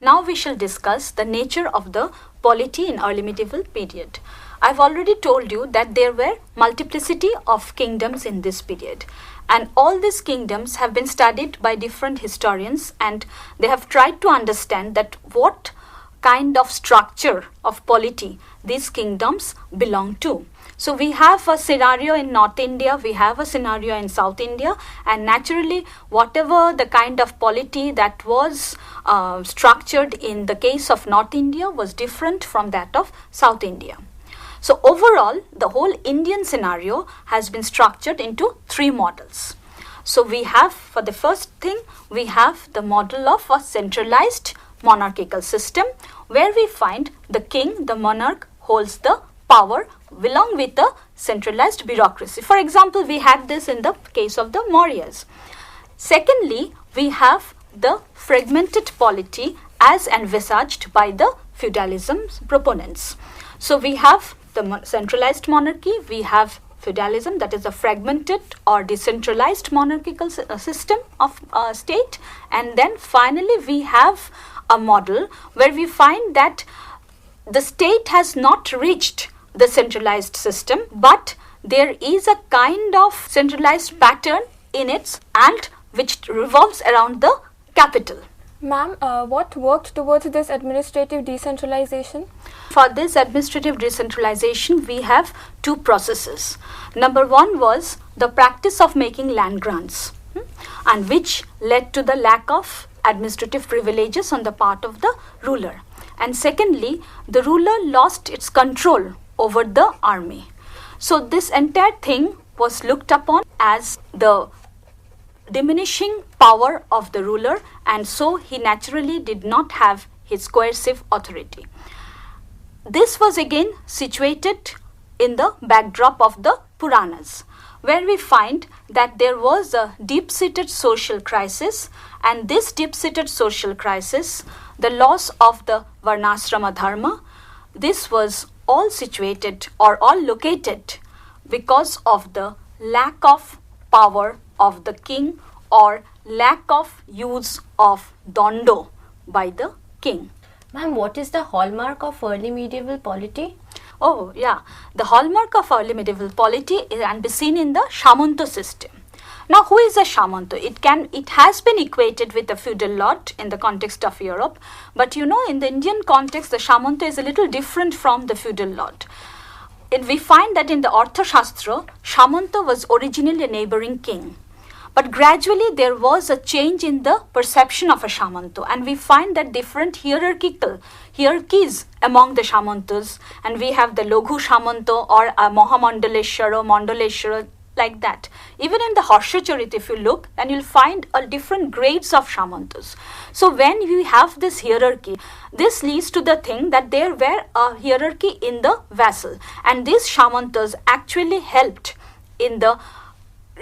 Now we shall discuss the nature of the polity in early medieval period. I've already told you that there were multiplicity of kingdoms in this period, and all these kingdoms have been studied by different historians, and they have tried to understand that what kind of structure of polity these kingdoms belong to. So we have a scenario in North India, we have a scenario in South India, and naturally whatever the kind of polity that was structured in the case of North India was different from that of South India. So overall, the whole Indian scenario has been structured into three models. So we have, for the first thing, we have the model of a centralized monarchical system where we find the king, the monarch, holds the power along with the centralized bureaucracy. For example, we had this in the case of the Mauryas. Secondly, we have the fragmented polity as envisaged by the feudalism proponents. So we have the centralized monarchy, we have feudalism, that is a fragmented or decentralized monarchical system of state, and then finally we have a model where we find that the state has not reached the centralized system, but there is a kind of centralized pattern in it and which revolves around the capital. Ma'am, what worked towards this administrative decentralization? For this administrative decentralization, we have two processes. Number one was the practice of making land grants, and which led to the lack of administrative privileges on the part of the ruler. And secondly, the ruler lost its control over the army. So this entire thing was looked upon as the diminishing power of the ruler, and so he naturally did not have his coercive authority. This was again situated in the backdrop of the Puranas, where we find that there was a deep-seated social crisis, and this deep-seated social crisis, the loss of the Varnasrama Dharma, this was all situated or all located because of the lack of power of the king or lack of use of dondo by the king. Ma'am, what is the hallmark of early medieval polity? Oh yeah, the hallmark of early medieval polity can be seen in the Samanto system. Now, who is a Samanto? It has been equated with a feudal lord in the context of Europe, but you know, in the Indian context, the Samanto is a little different from the feudal lord. And we find that in the Arthashastra, Samanto was originally a neighboring king. But gradually there was a change in the perception of a Samanto, and we find that different hierarchies among the Samantos, and we have the Loghu Samanto or a Mahamandaleshwara, Mandaleshwara, like that. Even in the Harshacharit, if you look, and you'll find different grades of Samantos. So when you have this hierarchy, this leads to the thing that there were a hierarchy in the vassal, and these Samantos actually helped in the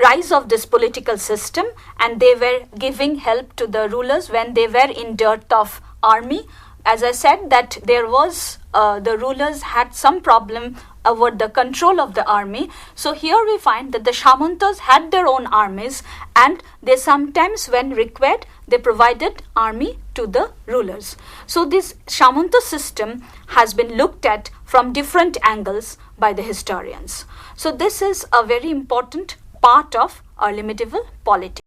rise of this political system, and they were giving help to the rulers when they were in dearth of army. As I said, that there was the rulers had some problem over the control of the army. So here we find that the Samantas had their own armies, and they sometimes, when required, they provided army to the rulers. So this Samanta system has been looked at from different angles by the historians. So this is a very important part of early medieval polity.